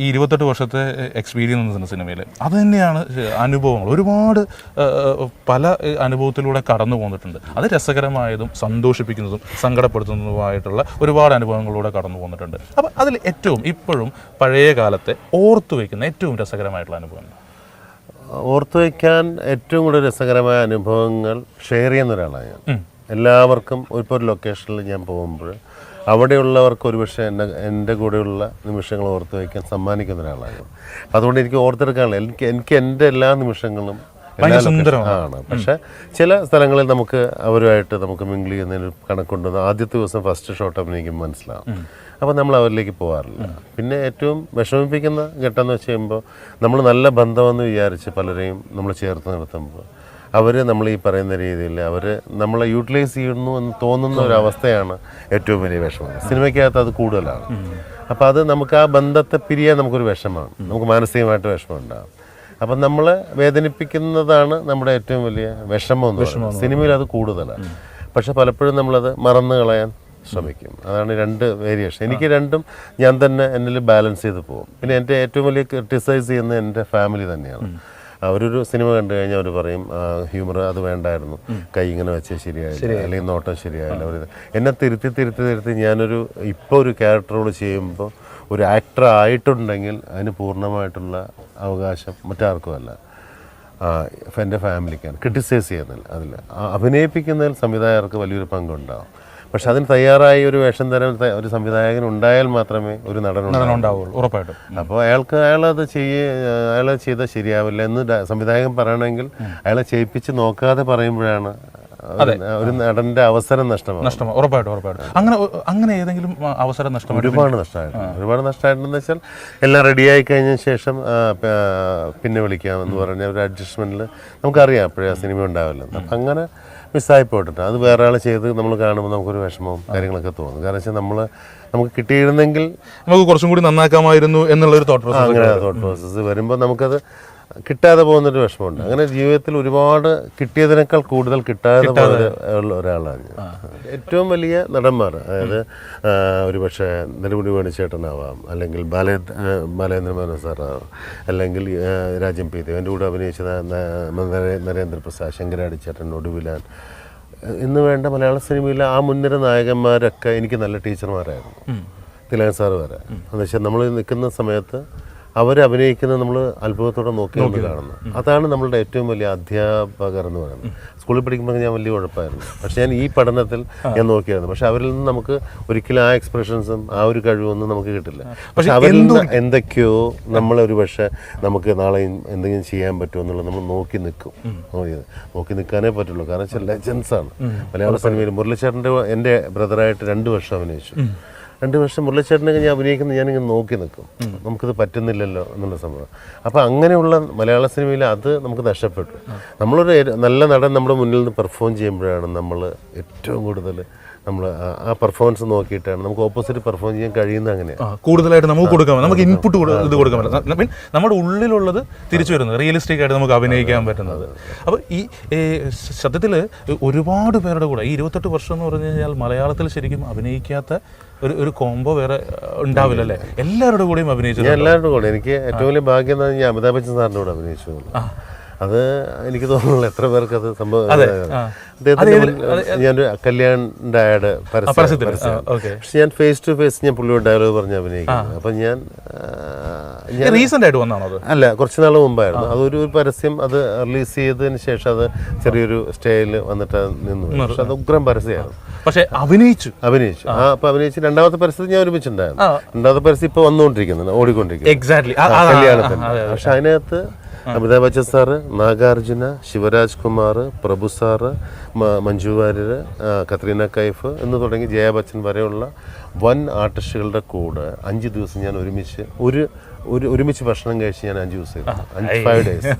ഈ 28 വർഷത്തെ എക്സ്പീരിയൻസ് സിനിമയിൽ അത് തന്നെയാണ് അനുഭവങ്ങൾ. ഒരുപാട് പല അനുഭവത്തിലൂടെ കടന്നു പോന്നിട്ടുണ്ട്. അത് രസകരമായതും സന്തോഷിപ്പിക്കുന്നതും സങ്കടപ്പെടുത്തുന്നതുമായിട്ടുള്ള ഒരുപാട് അനുഭവങ്ങളിലൂടെ കടന്നു പോന്നിട്ടുണ്ട്. അപ്പം അതിൽ ഏറ്റവും ഇപ്പോഴും പഴയ കാലത്തെ ഓർത്തു വയ്ക്കുന്ന ഏറ്റവും രസകരമായിട്ടുള്ള അനുഭവങ്ങൾ, ഓർത്തു വയ്ക്കാൻ ഏറ്റവും കൂടുതൽ രസകരമായ അനുഭവങ്ങൾ ഷെയർ ചെയ്യുന്ന ഒരാളാണ് ഞാൻ. എല്ലാവർക്കും ഇപ്പോൾ ഒരു ലൊക്കേഷനിൽ ഞാൻ പോകുമ്പോൾ അവിടെയുള്ളവർക്ക് ഒരുപക്ഷെ എൻ്റെ കൂടെയുള്ള നിമിഷങ്ങൾ ഓർത്തു വയ്ക്കാൻ സമ്മാനിക്കുന്ന ഒരാളാണ്. അതുകൊണ്ട് എനിക്ക് ഓർത്തെടുക്കാനുള്ള എനിക്ക് എൻ്റെ എല്ലാ നിമിഷങ്ങളും ആണ്. പക്ഷെ ചില സ്ഥലങ്ങളിൽ നമുക്ക് അവരുമായിട്ട് നമുക്ക് മിങ്കിൾ ചെയ്യുന്നതിന് കണക്കുണ്ടെന്ന് ആദ്യത്തെ ദിവസം ഫസ്റ്റ് ഷോട്ട് അഭിനയിക്കുമ്പോൾ മനസ്സിലാവും. അപ്പോൾ നമ്മൾ അവരിലേക്ക് പോകാറില്ല. പിന്നെ ഏറ്റവും വിഷമിപ്പിക്കുന്ന ഘട്ടം എന്ന് വെച്ച് കഴിയുമ്പോൾ നമ്മൾ നല്ല ബന്ധമെന്ന് വിചാരിച്ച് പലരെയും നമ്മൾ ചേർത്ത് നിർത്തുമ്പോൾ അവർ നമ്മൾ ഈ പറയുന്ന രീതിയിൽ അവർ നമ്മളെ യൂട്ടിലൈസ് ചെയ്യുന്നു എന്ന് തോന്നുന്ന ഒരവസ്ഥയാണ് ഏറ്റവും വലിയ വിഷമം. സിനിമയ്ക്കകത്ത് അത് കൂടുതലാണ്. അപ്പോൾ അത് നമുക്ക് ആ ബന്ധത്തെ പിരിയാൻ നമുക്കൊരു വിഷമമാണ്, നമുക്ക് മാനസികമായിട്ട് വിഷമം ഉണ്ടാകും. അപ്പം നമ്മളെ വേദനിപ്പിക്കുന്നതാണ് നമ്മുടെ ഏറ്റവും വലിയ വിഷമം എന്ന് പറയുന്നത്. സിനിമയിൽ അത് കൂടുതലാണ്. പക്ഷെ പലപ്പോഴും നമ്മളത് മറന്നു കളയാൻ ശ്രമിക്കും. അതാണ് രണ്ട് വേരിയേഷൻ. എനിക്ക് രണ്ടും ഞാൻ തന്നെ എന്നിൽ ബാലൻസ് ചെയ്ത് പോകും. പിന്നെ എൻ്റെ ഏറ്റവും വലിയ ക്രിട്ടിസൈസ് ചെയ്യുന്നത് എൻ്റെ ഫാമിലി തന്നെയാണ്. അവരൊരു സിനിമ കണ്ടു കഴിഞ്ഞാൽ അവർ പറയും ഹ്യൂമർ അത് വേണ്ടായിരുന്നു, കൈ ഇങ്ങനെ വെച്ച് ശരിയായില്ല, അല്ലെങ്കിൽ നോട്ടം ശരിയായില്ല. അവർ എന്നെ തിരുത്തി ഞാനൊരു ഇപ്പോൾ ഒരു ക്യാരക്ടറോട് ചെയ്യുമ്പോൾ ഒരു ആക്ടർ ആയിട്ടുണ്ടെങ്കിൽ അതിന് പൂർണ്ണമായിട്ടുള്ള അവകാശം മറ്റാർക്കുമല്ല, എൻ്റെ ഫാമിലിക്കാണ്. ക്രിട്ടിസൈസ് ചെയ്യുന്നതിൽ അതിൽ അഭിനയിപ്പിക്കുന്നതിൽ സംവിധായകർക്ക് വലിയൊരു പങ്കുണ്ടാവും. പക്ഷെ അതിന് തയ്യാറായി ഒരു വേഷം തരാൻ ഒരു സംവിധായകൻ ഉണ്ടായാൽ മാത്രമേ ഒരു നടനുണ്ടാവുള്ളൂ, ഉറപ്പായിട്ടും. അപ്പോൾ അയാളത് ചെയ്താൽ ശരിയാവില്ല എന്ന് സംവിധായകൻ പറയണമെങ്കിൽ അയാളെ ചെയ്യിപ്പിച്ച് നോക്കാതെ പറയുമ്പോഴാണ് ഒരു നടന്റെ അവസരം നഷ്ടമാകും. ഉറപ്പായിട്ടും. അങ്ങനെ ഏതെങ്കിലും അവസരം ഒരുപാട് നഷ്ടമായിട്ടുണ്ടെന്ന് വെച്ചാൽ എല്ലാം റെഡിയായി കഴിഞ്ഞ ശേഷം പിന്നെ വിളിക്കാമെന്ന് പറഞ്ഞ ഒരു അഡ്ജസ്റ്റ്മെന്റിൽ നമുക്കറിയാം അപ്പോഴേ ആ സിനിമ ഉണ്ടാവില്ല. അപ്പം അങ്ങനെ മിസ്സായി പോയിട്ടുണ്ട്. അത് വേറെ ആൾ ചെയ്ത് നമ്മൾ കാണുമ്പോൾ നമുക്കൊരു വിഷമവും കാര്യങ്ങളൊക്കെ തോന്നും. കാരണം വെച്ചാൽ നമുക്ക് കിട്ടിയിരുന്നെങ്കിൽ നമുക്ക് കുറച്ചും കൂടി നന്നാക്കാമായിരുന്നു എന്നുള്ളൊരു തോട്ട് പ്രോസസ്സ് വരുമ്പോൾ നമുക്കത് കിട്ടാതെ പോകുന്നൊരു വിഷമമുണ്ട്. അങ്ങനെ ജീവിതത്തിൽ ഒരുപാട് കിട്ടിയതിനേക്കാൾ കൂടുതൽ കിട്ടാതെ ഉള്ള ഒരാളാണ് ഞാൻ. ഏറ്റവും വലിയ നടന്മാർ, അതായത് ഒരുപക്ഷെ നെടുമുടി വേണുചേട്ടനാവാം, അല്ലെങ്കിൽ ബാലേന്ദ്ര മേനോൻ സാറാവാം, അല്ലെങ്കിൽ രാജ്യം പി ദേവ്, എൻ്റെ കൂടെ അഭിനയിച്ചത് നരേന്ദ്രപ്രസാദ്, ശങ്കരാടിച്ചേട്ടൻ, ഒടുവിലാൻ എന്ന് വേണ്ട മലയാള സിനിമയിലെ ആ മുൻനിര നായകന്മാരൊക്കെ എനിക്ക് നല്ല ടീച്ചർമാരായിരുന്നു. തിലകൻ സാറ് വരെ എന്ന് വെച്ചാൽ നമ്മൾ നിൽക്കുന്ന സമയത്ത് അവർ അഭിനയിക്കുന്നത് നമ്മൾ അത്ഭുതത്തോടെ നോക്കി കാണുന്നത്. അതാണ് നമ്മളുടെ ഏറ്റവും വലിയ അധ്യാപകർ എന്ന് പറയുന്നത്. സ്കൂളിൽ പഠിക്കുമ്പോൾ ഞാൻ വലിയ കുഴപ്പമായിരുന്നു. പക്ഷെ ഞാൻ ഈ പഠനത്തിൽ ഞാൻ നോക്കിയായിരുന്നു. പക്ഷെ അവരിൽ നിന്ന് നമുക്ക് ഒരിക്കലും ആ എക്സ്പ്രഷൻസും ആ ഒരു കഴിവൊന്നും നമുക്ക് കിട്ടില്ല. പക്ഷെ അവരിൽ നിന്ന് എന്തൊക്കെയോ നമ്മളൊരു പക്ഷേ നമുക്ക് നാളെ എന്തെങ്കിലും ചെയ്യാൻ പറ്റുമോ എന്നുള്ളത് നമ്മൾ നോക്കി നിൽക്കാനേ പറ്റുള്ളൂ. കാരണം വെച്ചാൽ ലെജൻസാണ് മലയാള സിനിമയിൽ. മുരളിച്ചേട്ടൻ്റെ എൻ്റെ ബ്രദറായിട്ട് 2 വർഷം അഭിനയിച്ചു. 2 വർഷം മുരളിച്ചേട്ടനൊക്കെ ഞാൻ അഭിനയിക്കുന്നത് ഞാനിങ്ങനെ നോക്കി നിൽക്കും, നമുക്കിത് പറ്റുന്നില്ലല്ലോ എന്നുള്ള സംഭവം. അപ്പോൾ അങ്ങനെയുള്ള മലയാള സിനിമയിൽ അത് നമുക്ക് നഷ്ടപ്പെട്ടു. നമ്മളൊരു നല്ല നടൻ നമ്മുടെ മുന്നിൽ നിന്ന് പെർഫോം ചെയ്യുമ്പോഴാണ് നമ്മൾ ഏറ്റവും കൂടുതൽ നമ്മൾ ആ പെർഫോമൻസ് നോക്കിയിട്ടാണ് നമുക്ക് ഓപ്പോസിറ്റ് പെർഫോം ചെയ്യാൻ കഴിയുന്നത്. അങ്ങനെയാണ് കൂടുതലായിട്ട് നമുക്ക് കൊടുക്കാൻ, നമുക്ക് ഇൻപുട്ട് ഇത് കൊടുക്കാൻ പറ്റുന്നത്, മീൻ നമ്മുടെ ഉള്ളിലുള്ളത് തിരിച്ചു വരുന്നത്, റിയലിസ്റ്റിക് ആയിട്ട് നമുക്ക് അഭിനയിക്കാൻ പറ്റുന്നത്. അപ്പോൾ ഈ സത്യത്തിൽ ഒരുപാട് പേരുടെ കൂടെ ഈ 28 വർഷം എന്ന് പറഞ്ഞു കഴിഞ്ഞാൽ മലയാളത്തിൽ ശരിക്കും അഭിനയിക്കാത്ത ഒരു കോംബോ വേറെ ഉണ്ടാവില്ല അല്ലേ? എല്ലാവരുടെ കൂടെയും അഭിനയിച്ചു. എല്ലാവരുടെ കൂടെ എനിക്ക് ഏറ്റവും വലിയ ഭാഗ്യം എന്ന് പറഞ്ഞാൽ അമിതാഭ് ബച്ചൻ സാറിൻ്റെ കൂടെ അഭിനയിച്ചു. അത് എനിക്ക് തോന്നുന്നില്ല എത്ര പേർക്ക് അത് സംഭവം. ഞാനൊരു കല്യാണിൻ്റെ ആഡ് പരസ്യം, പക്ഷെ ഞാൻ ഫേസ് ടു ഫേസ് ഞാൻ പുള്ളിയോട് ഡയലോഗ് പറഞ്ഞ് അഭിനയിക്കുന്നു. അപ്പം ഞാൻ റീസെന്റ് ആയിട്ട് വന്നാണോ? അല്ല, കുറച്ച് നാൾ മുമ്പായിരുന്നു. അതൊരു പരസ്യം അത് റിലീസ് ചെയ്തതിന് ശേഷം അത് ചെറിയൊരു സ്റ്റേയിൽ വന്നിട്ട് നിന്നു. പക്ഷെ അത് ഉഗ്രം പരസ്യമായിരുന്നു. പക്ഷെ അഭിനയിച്ചു. അപ്പൊ അഭിനയിച്ച് രണ്ടാമത്തെ പരസ്യത്തിൽ ഞാൻ ഒരുമിച്ചുണ്ടായിരുന്നു. രണ്ടാമത്തെ പരസ്യം ഇപ്പൊ വന്നുകൊണ്ടിരിക്കുന്നത്, ഓടിക്കൊണ്ടിരിക്കുന്നത് കല്യാണത്തിന്. പക്ഷെ അതിനകത്ത് അമിതാഭ് ബച്ചൻ സാറ്, നാഗാർജുന, ശിവരാജ് കുമാർ, പ്രഭു സാറ്, മഞ്ജു വാര്യർ, കത്രീന കൈഫ് എന്ന് തുടങ്ങി ജയ ബച്ചൻ വരെയുള്ള വൻ ആർട്ടിസ്റ്റുകളുടെ കൂടെ 5 ദിവസം ഞാൻ ഒരുമിച്ച് ഭക്ഷണം കഴിച്ച് ഞാൻ 5 ദിവസം 5 ഡേയ്സ്.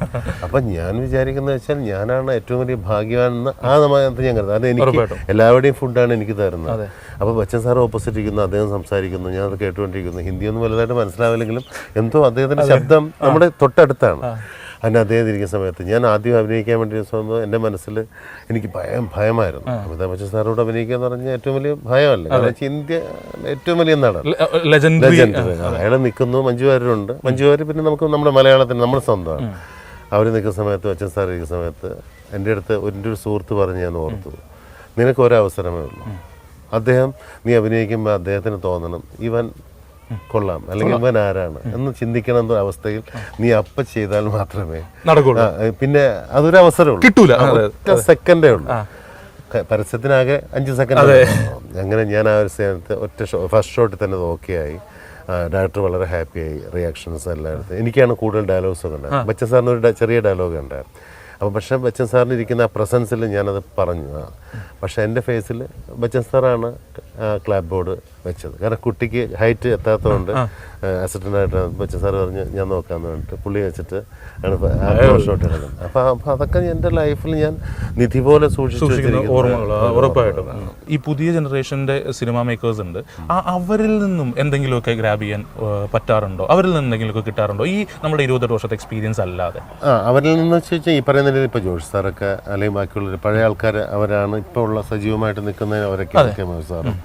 അപ്പം ഞാൻ വിചാരിക്കുന്നത് വെച്ചാൽ ഞാനാണ് ഏറ്റവും വലിയ ഭാഗ്യവാനെന്ന് ആ സമയത്ത് ഞാൻ കരുതുന്നത്. അത് എനിക്ക് എല്ലാവരുടെയും ഫുഡാണ് എനിക്ക് തരുന്നത്. അപ്പോൾ ബച്ചൻ സാർ ഓപ്പോസിറ്റ് ഇരിക്കുന്നു, അദ്ദേഹം സംസാരിക്കുന്നു, ഞാനത് കേട്ടുകൊണ്ടിരിക്കുന്നു. ഹിന്ദിയൊന്നും വലുതായിട്ട് മനസ്സിലാവില്ലെങ്കിലും എന്തോ അദ്ദേഹത്തിൻ്റെ ശബ്ദം നമ്മുടെ തൊട്ടടുത്താണ്. അതിന് അദ്ദേഹം ഇരിക്കുന്ന സമയത്ത് ഞാൻ ആദ്യം അഭിനയിക്കാൻ വേണ്ടി സമയത്ത് എൻ്റെ മനസ്സിൽ എനിക്ക് ഭയമായിരുന്നു. അമിതാഭ് ബച്ചൻ സാറോട് അഭിനയിക്കുക എന്ന് പറഞ്ഞാൽ ഏറ്റവും വലിയ ഭയമല്ല, കാരണം വെച്ചാൽ ഇന്ത്യ ഏറ്റവും വലിയ നടൻ, ലെജൻഡ്. അയാൾ നിൽക്കുന്നു, മഞ്ജു വാര്യരുണ്ട്. മഞ്ജു വാര്യർ പിന്നെ നമുക്ക് നമ്മുടെ മലയാളത്തിന് നമ്മുടെ സ്വന്തമാണ്. അവർ നിൽക്കുന്ന സമയത്ത്, ബച്ചൻ സാർ ഇരിക്കുന്ന സമയത്ത് എൻ്റെ അടുത്ത് എൻ്റെ ഒരു സുഹൃത്ത് പറഞ്ഞ് ഞാൻ ഓർത്തു, നിനക്ക് ഒരവസരമേ ഉള്ളൂ. അദ്ദേഹം നീ അഭിനയിക്കുമ്പോൾ അദ്ദേഹത്തിന് തോന്നണം ഇവൻ കൊള്ളാം, അല്ലെങ്കിൽ ഇവൻ ആരാണ് എന്ന് ചിന്തിക്കണം എന്ന അവസ്ഥയിൽ നീ അപ്പം ചെയ്താൽ മാത്രമേ നടക്കുള്ളൂ. പിന്നെ അതൊരു അവസരമുള്ളൂ, കിട്ടൂല. ഒറ്റ സെക്കൻഡേ ഉള്ളൂ. പരസ്യത്തിനാകെ 5 സെക്കൻഡ്. അങ്ങനെ ഞാൻ ആ ഒരു സമയത്ത് ഒറ്റ ഫസ്റ്റ് ഷോട്ടിൽ തന്നെ ഓക്കെ ആയി. ഡയറക്ടർ വളരെ ഹാപ്പിയായി. റിയാക്ഷൻസ് എല്ലായിടത്തും എനിക്കാണ് കൂടുതൽ ഡയലോഗ്സൊക്കെ ഉണ്ടായത്. ബച്ചൻ സാറിന് ഒരു ചെറിയ ഡയലോഗ് ഉണ്ടായിരുന്നു. അപ്പോൾ പക്ഷേ ബച്ചൻ സാറിന് ഇരിക്കുന്ന ആ പ്രസൻസിൽ ഞാനത് പറഞ്ഞു. പക്ഷേ എൻ്റെ ഫേസിൽ ബച്ചൻ സാറാണ് ക്ലാപ്പ് ബോർഡ് വെച്ചത്. കാരണം കുട്ടിക്ക് ഹൈറ്റ് എത്താത്തതുകൊണ്ട് അസിസ്റ്റൻ്റായിട്ട് ബച്ചൻ സാർ പറഞ്ഞ് ഞാൻ നോക്കാമെന്ന് പറഞ്ഞിട്ട് പുള്ളി വെച്ചിട്ട് ആണ് ഷോട്ട് എടുക്കുന്നത്. അപ്പോൾ അതൊക്കെ എൻ്റെ ലൈഫിൽ ഞാൻ നിധി പോലെ സൂക്ഷിക്കുന്ന ഓർമ്മകൾ. ഉറപ്പായിട്ടും ഈ പുതിയ ജനറേഷൻ്റെ സിനിമാ മേക്കേഴ്സ് ഉണ്ട്, അവരിൽ നിന്നും എന്തെങ്കിലുമൊക്കെ ഗ്രാബ് ചെയ്യാൻ പറ്റാറുണ്ടോ? അവരിൽ നിന്ന് എന്തെങ്കിലുമൊക്കെ കിട്ടാറുണ്ടോ ഈ നമ്മുടെ 28 വർഷത്തെ എക്സ്പീരിയൻസ് അല്ലാതെ? അവരിൽ നിന്ന് വെച്ചാൽ ഈ പറയുന്ന രീതിയിൽ ഇപ്പോൾ ജോഷ് സാറൊക്കെ അല്ലെങ്കിൽ ബാക്കിയുള്ളവർ പഴയ ആൾക്കാർ അവരാണ് ഇപ്പോൾ ഉള്ള സജീവമായിട്ട് നിൽക്കുന്നതിന് അവരൊക്കെ സാറും.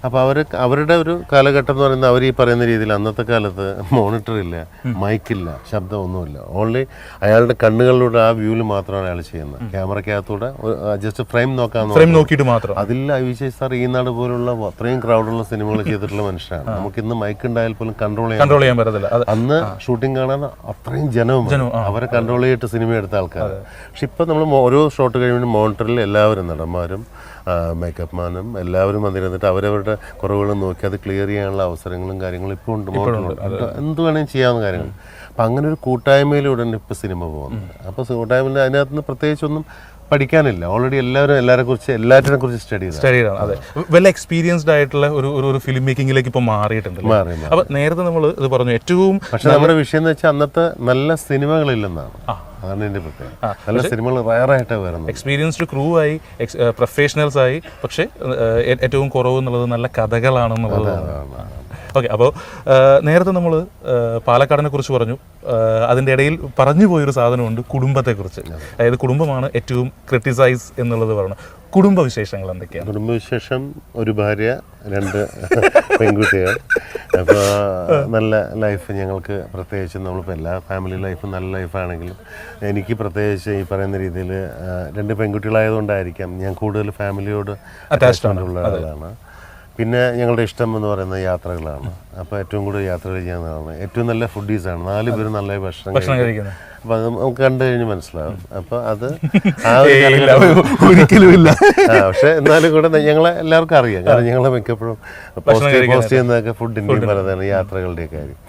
അപ്പോൾ അവരുടെ ഒരു കാലഘട്ടം എന്ന് പറയുന്നത് അവർ ഈ പറയുന്ന രീതിയിൽ അന്നത്തെ കാലത്ത് മോണിറ്റർ ഇല്ല, മൈക്കില്ല, ശബ്ദമൊന്നുമില്ല. ഓൺലി അയാളുടെ കണ്ണുകളിലൂടെ ആ വ്യൂവിൽ മാത്രമാണ് അയാൾ ചെയ്യുന്നത്. ക്യാമറയ്ക്കകത്തൂടെ ജസ്റ്റ് ഫ്രെയിം നോക്കിയിട്ട് മാത്രം. അതിൽ വിജയ് സാർ ഈ നാട് പോലുള്ള അത്രയും ക്രൗഡുള്ള സിനിമകൾ ചെയ്തിട്ടുള്ള മനുഷ്യരാണ്. നമുക്ക് ഇന്ന് മൈക്ക് ഉണ്ടായാൽ പോലും കൺട്രോൾ ചെയ്യാൻ പറ്റത്തില്ല. അന്ന് ഷൂട്ടിംഗ് കാണാൻ അത്രയും ജനവും അവരെ കൺട്രോൾ ചെയ്തിട്ട് സിനിമ എടുത്ത ആൾക്കാർ. പക്ഷെ ഇപ്പം നമ്മൾ ഓരോ ഷോട്ട് കഴിയുമ്പോൾ മോണിറ്ററിൽ എല്ലാവരും നടന്മാരും മേക്കപ്പ് മാനും എല്ലാവരും വന്നിരുന്നിട്ട് അവരവരുടെ കുറവുകളും നോക്കി അത് ക്ലിയർ ചെയ്യാനുള്ള അവസരങ്ങളും കാര്യങ്ങളും ഇപ്പോൾ ഉണ്ട്. എന്ത് വേണമെങ്കിലും ചെയ്യാവുന്ന കാര്യങ്ങൾ. അപ്പം അങ്ങനെ ഒരു കൂട്ടായ്മയിലൂടെ ഇപ്പോൾ സിനിമ പോകുന്നത്. അപ്പോൾ കൂട്ടായ്മയിൽ അതിനകത്ത് നിന്ന് പ്രത്യേകിച്ചൊന്നും പഠിക്കാനില്ല. ഓൾറെഡി എല്ലാറ്റിനെ കുറിച്ച് സ്റ്റഡി ചെയ്താണ്. അതെ, വെൽ എക്സ്പീരിയൻസ്ഡ് ആയിട്ടുള്ള ഒരു ഫിലിം മേക്കിങ്ങിലേക്ക് ഇപ്പോൾ മാറിയിട്ടുണ്ട്. അപ്പോൾ നേരത്തെ നമ്മൾ ഇത് പറഞ്ഞു ഏറ്റവും. പക്ഷെ നമ്മുടെ വിഷയം എന്ന് വെച്ചാൽ അന്നത്തെ നല്ല സിനിമകളില്ലെന്നാണ്. അതാണ് എൻ്റെ പ്രത്യേകത. നല്ല സിനിമകൾ റയറായിട്ടാണ് വരുന്നത്. എക്സ്പീരിയൻസ്ഡ് ക്രൂ ആയി, പ്രൊഫഷണൽസ് ആയി, പക്ഷേ ഏറ്റവും കുറവ് എന്നുള്ളത് നല്ല കഥകളാണെന്നുള്ളതാണ്. ഓക്കെ, അപ്പോൾ നേരത്തെ നമ്മൾ പാലക്കാടിനെ കുറിച്ച് പറഞ്ഞു. അതിൻ്റെ ഇടയിൽ പറഞ്ഞു പോയൊരു സാധനമുണ്ട്, കുടുംബത്തെക്കുറിച്ച്. അതായത് കുടുംബമാണ് ഏറ്റവും ക്രിട്ടിസൈസ് എന്നുള്ളത് പറഞ്ഞു. കുടുംബവിശേഷങ്ങൾ എന്തൊക്കെയാണ്? കുടുംബവിശേഷം, ഒരു ഭാര്യ, 2 പെൺകുട്ടികൾ. അപ്പോൾ നല്ല ലൈഫ് ഞങ്ങൾക്ക്. പ്രത്യേകിച്ച് നമ്മളിപ്പോൾ എല്ലാ ഫാമിലി ലൈഫും നല്ല ലൈഫാണെങ്കിലും എനിക്ക് പ്രത്യേകിച്ച് ഈ പറയുന്ന രീതിയിൽ 2 പെൺകുട്ടികളായതുകൊണ്ടായിരിക്കാം ഞാൻ കൂടുതൽ ഫാമിലിയോട് അറ്റാച്ച്ഡ് ഉള്ള ആളാണ്. പിന്നെ ഞങ്ങളുടെ ഇഷ്ടം എന്ന് പറയുന്നത് യാത്രകളാണ്. അപ്പോൾ ഏറ്റവും കൂടുതൽ യാത്രകൾ ചെയ്യുന്നതാണ്. ഏറ്റവും നല്ല ഫുഡീസാണ്. 4 പേരും നല്ല ഭക്ഷണം കഴിക്കുന്നത്. അപ്പോൾ അത് നമുക്ക് കണ്ടു കഴിഞ്ഞ് മനസ്സിലാവും. അപ്പോൾ അത് ഒരിക്കലും ഇല്ല. പക്ഷെ എന്നാലും കൂടെ ഞങ്ങളെ എല്ലാവർക്കും അറിയാം. കാരണം ഞങ്ങളെ മിക്കപ്പോഴും പോസ്റ്റ് ചെയ്യുന്നതൊക്കെ ഫുഡിൻ്റെയും പലതാണ്, യാത്രകളുടെയൊക്കെ കാര്യം.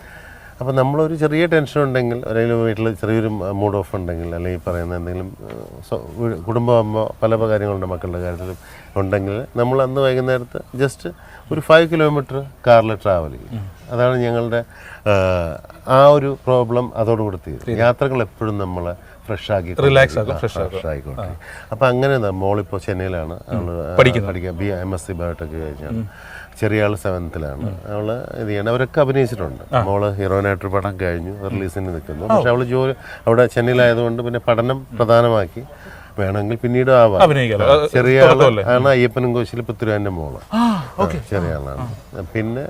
അപ്പോൾ നമ്മളൊരു ചെറിയ ടെൻഷൻ ഉണ്ടെങ്കിൽ, അല്ലെങ്കിൽ വീട്ടിൽ ചെറിയൊരു മൂഡ് ഓഫ് ഉണ്ടെങ്കിൽ, അല്ലെങ്കിൽ പറയുന്ന എന്തെങ്കിലും കുടുംബമാകുമ്പോൾ പല കാര്യങ്ങളുണ്ട്, മക്കളുടെ കാര്യത്തിലും ഉണ്ടെങ്കിൽ നമ്മൾ അന്ന് വൈകുന്നേരത്ത് ജസ്റ്റ് ഒരു 5 കിലോമീറ്റർ കാറിൽ ട്രാവൽ ചെയ്യും. അതാണ് ഞങ്ങളുടെ ആ ഒരു പ്രോബ്ലം അതോടുകൂടി തീരും. യാത്രകൾ എപ്പോഴും നമ്മളെ ഫ്രഷ് ആയിക്കോട്ടെ. അപ്പം അങ്ങനെ മോളിപ്പോൾ ചെന്നൈയിലാണ് അവൾ പഠിക്കുക. MSc ബയോടെക് കഴിഞ്ഞാണ്. ചെറിയ ആൾ 7th-ലാണ്. അവൾ ഇത് ചെയ്യണം. അവരൊക്കെ അഭിനയിച്ചിട്ടുണ്ട്. മോള് ഹീറോയിനായിട്ടൊരു പടം കഴിഞ്ഞു, റിലീസിന് നിൽക്കുന്നു. പക്ഷെ അവൾ ജോലി അവിടെ ചെന്നൈയിലായതുകൊണ്ട് പിന്നെ പഠനം പ്രധാനമാക്കി വേണമെങ്കിൽ പിന്നീട് ആവാം. ചെറിയ ആളാണ് അയ്യപ്പനും കോശിയിൽ പുത്തുരാൻ്റെ മോള്, ചെറിയ ആളാണ്. പിന്നെ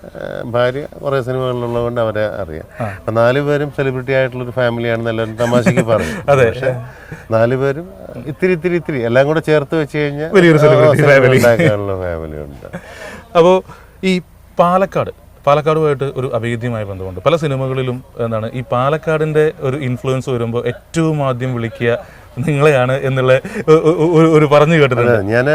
ഭാര്യ കുറേ സിനിമകളിലുള്ളതുകൊണ്ട് അവരെ അറിയാം. അപ്പം 4 പേരും സെലിബ്രിറ്റി ആയിട്ടുള്ളൊരു ഫാമിലിയാണെന്ന് എല്ലാവരും തമാശയ്ക്ക് പറയും. പക്ഷെ 4 പേരും ഇത്തിരി എല്ലാം കൂടെ ചേർത്ത് വെച്ച് കഴിഞ്ഞാൽ ഉണ്ടാക്കാനുള്ള ഫാമിലി ഉണ്ട്. അപ്പോൾ ഈ പാലക്കാടുമായിട്ട് ഒരു അഭേദ്യമായ ബന്ധമുണ്ട്. പല സിനിമകളിലും എന്താണ് ഈ പാലക്കാടിൻ്റെ ഒരു ഇൻഫ്ലുവൻസ് വരുമ്പോൾ ഏറ്റവും ആദ്യം വിളിക്കുക നിങ്ങളെയാണ് എന്നുള്ള ഒരു പറഞ്ഞു കേട്ടിട്ടുണ്ട്. ഞാൻ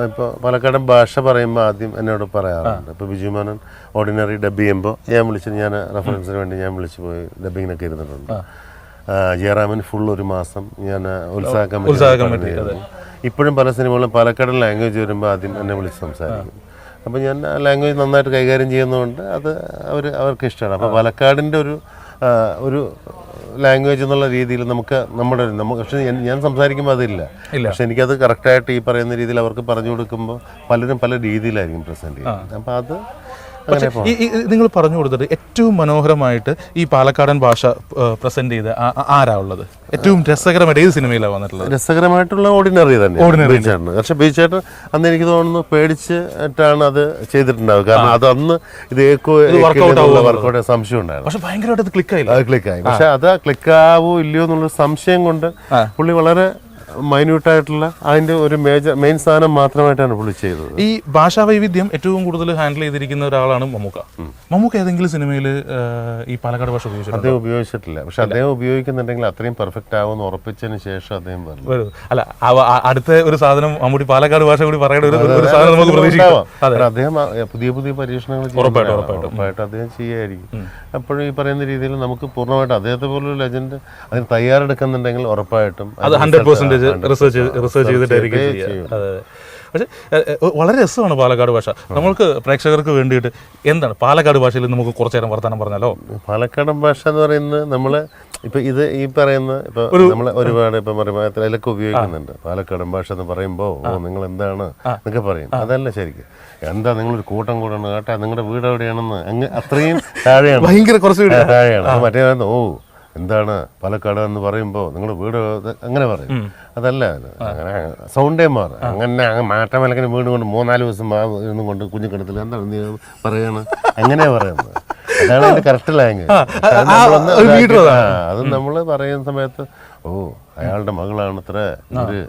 ഇപ്പോൾ പാലക്കാടൻ ഭാഷ പറയുമ്പോൾ ആദ്യം എന്നോട് പറയാറുണ്ട്. ഇപ്പോൾ ബിജു മേനോൻ ഓർഡിനറി ഡബ് ചെയ്യുമ്പോൾ ഞാൻ റെഫറൻസിന് വേണ്ടി ഞാൻ വിളിച്ചു പോയി ഡബിങ്ങിനൊക്കെ ഇരുന്നിട്ടുണ്ട്. ജയറാമൻ ഫുൾ ഒരു മാസം ഞാൻ ഉത്സാഹ കമ്മിറ്റി. ഇപ്പോഴും പല സിനിമകളും പാലക്കാടൻ ലാംഗ്വേജ് വരുമ്പോൾ ആദ്യം എന്നെ വിളിച്ച് സംസാരിക്കും. അപ്പോൾ ഞാൻ ലാംഗ്വേജ് നന്നായിട്ട് കൈകാര്യം ചെയ്യുന്നതുകൊണ്ട് അത് അവർക്ക് ഇഷ്ടമാണ്. അപ്പോൾ പാലക്കാടിൻ്റെ ഒരു ലാംഗ്വേജ് എന്നുള്ള രീതിയിൽ നമുക്ക് പക്ഷേ ഞാൻ സംസാരിക്കുമ്പോൾ അതില്ല. പക്ഷെ എനിക്കത് കറക്റ്റായിട്ട് ഈ പറയുന്ന രീതിയിൽ അവർക്ക് പറഞ്ഞു കൊടുക്കുമ്പോൾ പലരും പല രീതിയിലായിരിക്കും പ്രസൻറ്റ് ചെയ്യുന്നത്. അപ്പോൾ അത് പക്ഷേ നിങ്ങൾ പറഞ്ഞു കൊടുത്തിട്ട് ഏറ്റവും മനോഹരമായിട്ട് ഈ പാലക്കാടൻ ഭാഷ പ്രസന്റ് ചെയ്ത് ആരാ ഉള്ളത്? ഏറ്റവും രസകരമായിട്ട് ഏത് സിനിമയിലാണ് വന്നിട്ടുള്ളത്? രസകരമായിട്ടുള്ള ഓർഡിനറി തന്നെ ബീച്ചാണ്. പക്ഷെ ബീച്ചായിട്ട് അന്ന് എനിക്ക് തോന്നുന്നു പേടിച്ചിട്ടാണ് അത് ചെയ്തിട്ടുണ്ടാവുക. കാരണം അത് അന്ന് ഇത് വർക്കൗട്ട് സംശയം ഉണ്ടായിരുന്നു. പക്ഷെ ഭയങ്കരമായിട്ട് ക്ലിക്കായി. പക്ഷെ അത് ക്ലിക്കാവോ ഇല്ലയോ എന്നുള്ള സംശയം കൊണ്ട് പുള്ളി വളരെ മൈന്യൂട്ടായിട്ടുള്ള അതിന്റെ ഒരു മെയിൻ സാധനം മാത്രമായിട്ടാണ് പുള്ളി ചെയ്തത്. ഈ ഭാഷാ വൈവിധ്യം ഏറ്റവും കൂടുതൽ ഹാൻഡിൽ ചെയ്തിരിക്കുന്ന ഒരാളാണ് മമ്മൂക്ക. മമ്മൂക്ക ഏതെങ്കിലും സിനിമയിൽ ഈ പാലക്കാട് ഭാഷ ഉപയോഗിച്ചിട്ടുണ്ട്? അദ്ദേഹം ഉപയോഗിച്ചിട്ടില്ല. പക്ഷെ അദ്ദേഹം ഉപയോഗിക്കുന്നുണ്ടെങ്കിൽ അത്രയും പെർഫെക്റ്റ് ആവുമെന്ന് ഉറപ്പിച്ചതിന് ശേഷം അദ്ദേഹം പറഞ്ഞു. അല്ല, അടുത്ത ഒരു സാധനം മമ്മൂട്ടി പാലക്കാട് ഭാഷ കൂടി പറയുന്ന ഒരു സാധനം നമുക്ക് പ്രതീക്ഷിക്കാം. അദ്ദേഹം പുതിയ പുതിയ പരീക്ഷണങ്ങൾ ഉറപ്പായിട്ട് അദ്ദേഹം ചെയ്യായിരിക്കും. അപ്പോഴും ഈ പറയുന്ന രീതിയിൽ നമുക്ക് പൂർണ്ണമായിട്ട് അദ്ദേഹത്തെ പോലൊരു ലെജൻഡ് അതിന് തയ്യാറെടുക്കുന്നുണ്ടെങ്കിൽ ഉറപ്പായിട്ടും അത് 100% റിസർച്ച് ചെയ്തിട്ടായിരിക്കും ചെയ്യുക. പക്ഷേ വളരെ രസമാണ് പാലക്കാട് ഭാഷ. നമ്മൾക്ക് പ്രേക്ഷകർക്ക് വേണ്ടിയിട്ട് എന്താണ് പാലക്കാട് ഭാഷയിൽ നമുക്ക് കുറച്ചു നേരം വർത്തമാനം പറഞ്ഞാലോ? പാലക്കാടൻ ഭാഷ എന്ന് പറയുന്നത് നമ്മള് ഇപ്പൊ ഇത് ഈ പറയുന്ന ഇപ്പൊ നമ്മള് ഒരുപാട് ഇപ്പൊ അതിലൊക്കെ ഉപയോഗിക്കുന്നുണ്ട്. പാലക്കാടൻ ഭാഷ എന്ന് പറയുമ്പോ നിങ്ങൾ എന്താണ് എന്നൊക്കെ പറയും. അതല്ല ശരിക്കും എന്താ നിങ്ങളൊരു കൂട്ടം കൂടണം കേട്ടാ നിങ്ങളുടെ വീട് എവിടെയാണെന്ന് അങ്ങ് അത്രയും താഴെയാണ്, ഭയങ്കര കുറച്ച് താഴെയാണ്. മറ്റേ എന്താണ് പാലക്കാട് എന്ന് പറയുമ്പോൾ നിങ്ങൾ വീട് അങ്ങനെ പറയും. അതല്ല, അങ്ങനെ സൗണ്ടേ മാറും. അങ്ങനെ മാറ്റമലക്കിന് വീട് കൊണ്ട് 3-4 ദിവസം ഇരുന്നും കൊണ്ട് കുഞ്ഞിക്കിടത്തിൽ എന്താണ് നീ പറയണ അങ്ങനെ പറയുന്നത്. അതാണ് അതിന്റെ കറക്റ്റ് ലാംഗ്വേജ്. അത് നമ്മൾ പറയുന്ന സമയത്ത് അയാളുടെ മകളാണ് ഇത്ര ഒരു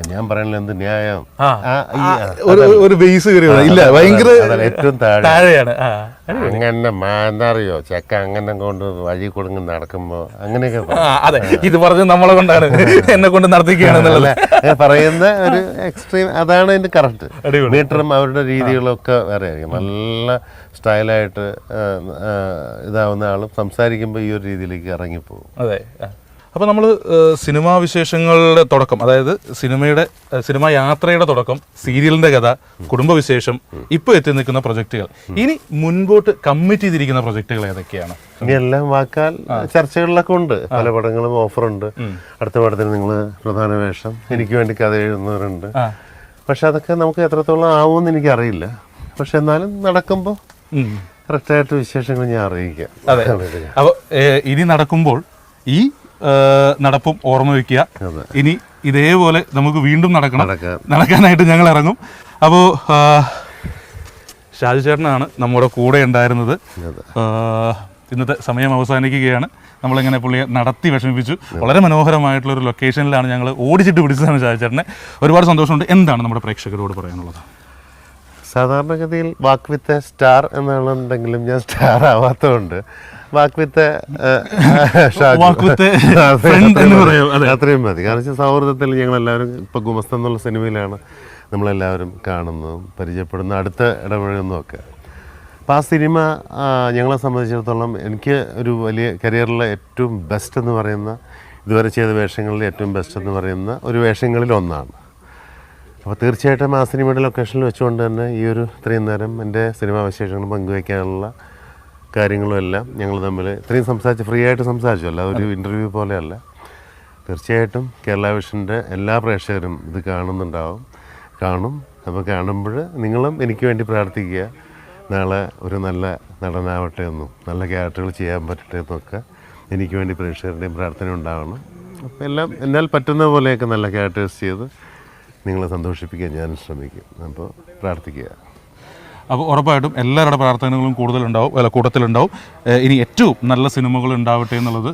ഞാൻ പറയുന്നത് എന്ത് ന്യായം, ഒരു ബേസ് ഇല്ല, ഭയങ്കര ഏറ്റവും താഴെയാണ്. അങ്ങനെ എന്താ അറിയോ ചെക്ക അങ്ങനെ കൊണ്ട് വഴി കൊടുങ്ങി നടക്കുമ്പോ അങ്ങനെയൊക്കെ അതെ ഇത് പറഞ്ഞ് നമ്മളെ കൊണ്ടാണ് എന്നെ കൊണ്ട് നടത്തിക്കുകയാണെന്നുള്ളത് പറയുന്ന ഒരു എക്സ്ട്രീം. അതാണ് അതിന്റെ കറക്റ്റ്. മീറ്ററും അവരുടെ രീതികളൊക്കെ വേറെ ആയിരിക്കും. നല്ല സ്റ്റൈലായിട്ട് ഇതാവുന്ന ആളും സംസാരിക്കുമ്പോൾ ഈ ഒരു രീതിയിലേക്ക് ഇറങ്ങിപ്പോകും. അതെ. അപ്പോൾ നമ്മൾ സിനിമാ വിശേഷങ്ങളുടെ തുടക്കം, അതായത് സിനിമാ യാത്രയുടെ തുടക്കം, സീരിയലിൻ്റെ കഥ, കുടുംബവിശേഷം, ഇപ്പോൾ എത്തി നിൽക്കുന്ന പ്രൊജക്റ്റുകൾ, ഇനി മുൻപോട്ട് കമ്മിറ്റ് ചെയ്തിരിക്കുന്ന പ്രൊജക്റ്റുകൾ ഏതൊക്കെയാണ്? ഇനി എല്ലാം വാക്കാൽ ചർച്ചകളിലൊക്കെ ഉണ്ട്. പല പടങ്ങളും ഓഫറുണ്ട്. അടുത്ത പടത്തിൽ നിങ്ങൾ പ്രധാന വേഷം, എനിക്ക് വേണ്ടി കഥ എഴുതുന്നവരുണ്ട്. പക്ഷെ അതൊക്കെ നമുക്ക് എത്രത്തോളം ആവുമെന്ന് എനിക്കറിയില്ല. പക്ഷെ എന്നാലും നടക്കുമ്പോൾ കറക്റ്റായിട്ട് വിശേഷങ്ങൾ ഞാൻ അറിയിക്കാം. അതെ. അപ്പോൾ ഇനി നടക്കുമ്പോൾ ഈ നടപ്പും ഓർമ്മ വയ്ക്കുക. ഇനി ഇതേപോലെ നമുക്ക് വീണ്ടും നടക്കാനായിട്ട് ഞങ്ങൾ ഇറങ്ങും. അപ്പോൾ ഷാജു ചേട്ടനാണ് നമ്മുടെ കൂടെ ഉണ്ടായിരുന്നത്. ഇന്നത്തെ സമയം അവസാനിക്കുകയാണ്. നമ്മളിങ്ങനെ പുള്ളിയെ നടത്തി വിഷമിപ്പിച്ചു. വളരെ മനോഹരമായിട്ടുള്ളൊരു ലൊക്കേഷനിലാണ് ഞങ്ങൾ ഓടിച്ചിട്ട് പിടിച്ചതാണ് ഷാജു ചേട്ടനെ. ഒരുപാട് സന്തോഷമുണ്ട്. എന്താണ് നമ്മുടെ പ്രേക്ഷകരോട് പറയാനുള്ളത്? സാധാരണഗതിയിൽ വാക്ക് വിത്ത് സ്റ്റാർ എന്നാണെന്നുണ്ടെങ്കിലും ഞാൻ സ്റ്റാർ ആവാത്തതുകൊണ്ട് വാക്ക് വിത്ത് അത്രയും മതി. കാരണം വെച്ചാൽ സൗഹൃദത്തിൽ ഞങ്ങളെല്ലാവരും ഇപ്പോൾ ഗുമസ്ത എന്നുള്ള സിനിമയിലാണ് നമ്മളെല്ലാവരും കാണുന്നതും പരിചയപ്പെടുന്ന അടുത്ത ഇടപഴകുന്നതും ഒക്കെ. അപ്പോൾ ആ സിനിമ ഞങ്ങളെ സംബന്ധിച്ചിടത്തോളം എനിക്ക് ഒരു വലിയ കരിയറിലെ ഏറ്റവും ബെസ്റ്റ് എന്ന് പറയുന്ന, ഇതുവരെ ചെയ്ത വേഷങ്ങളിൽ ഏറ്റവും ബെസ്റ്റ് എന്ന് പറയുന്ന ഒരു വേഷങ്ങളിൽ ഒന്നാണ്. അപ്പോൾ തീർച്ചയായിട്ടും ആ സിനിമയുടെ ലൊക്കേഷനിൽ വെച്ചുകൊണ്ട് തന്നെ ഈ ഒരു ഇത്രയും നേരം എൻ്റെ സിനിമാ വിശേഷങ്ങൾ പങ്കുവയ്ക്കാനുള്ള കാര്യങ്ങളും എല്ലാം ഞങ്ങൾ തമ്മിൽ ഇത്രയും ഫ്രീ ആയിട്ട് സംസാരിച്ചല്ല, ഒരു ഇൻ്റർവ്യൂ പോലെയല്ല. തീർച്ചയായിട്ടും കേരള വിഷൻ്റെ എല്ലാ പ്രേക്ഷകരും ഇത് കാണും. അപ്പോൾ കാണുമ്പോൾ നിങ്ങളും എനിക്ക് വേണ്ടി പ്രാർത്ഥിക്കുക. നാളെ ഒരു നല്ല നടനാവട്ടെ എന്നും നല്ല ക്യാരക്ടറുകൾ ചെയ്യാൻ പറ്റട്ടെ എന്നൊക്കെ എനിക്ക് വേണ്ടി പ്രേക്ഷകരുടെയും പ്രാർത്ഥന ഉണ്ടാവണം. അപ്പോൾ എല്ലാം എന്നാൽ പറ്റുന്ന പോലെയൊക്കെ നല്ല ക്യാരക്ടേഴ്സ് ചെയ്ത് നിങ്ങളെ സന്തോഷിപ്പിക്കാൻ ഞാൻ ശ്രമിക്കും. അപ്പോൾ പ്രാർത്ഥിക്കുക. അപ്പോൾ ഉറപ്പായിട്ടും എല്ലാവരുടെ പ്രാർത്ഥനകളും കൂട്ടത്തിലുണ്ടാവും. ഇനി ഏറ്റവും നല്ല സിനിമകൾ ഉണ്ടാവട്ടെ എന്നുള്ളത്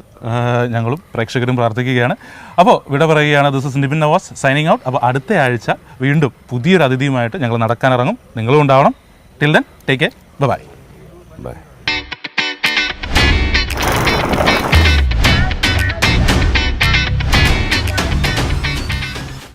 ഞങ്ങളും പ്രേക്ഷകരും പ്രാർത്ഥിക്കുകയാണ്. അപ്പോൾ വിട പറയുകയാണ്. This is Nibin Navas signing out. അപ്പോൾ അടുത്ത ആഴ്ച വീണ്ടും പുതിയൊരു അതിഥിയുമായിട്ട് ഞങ്ങൾ നടക്കാനിറങ്ങും. നിങ്ങളും ഉണ്ടാവണം. Till then take care. By.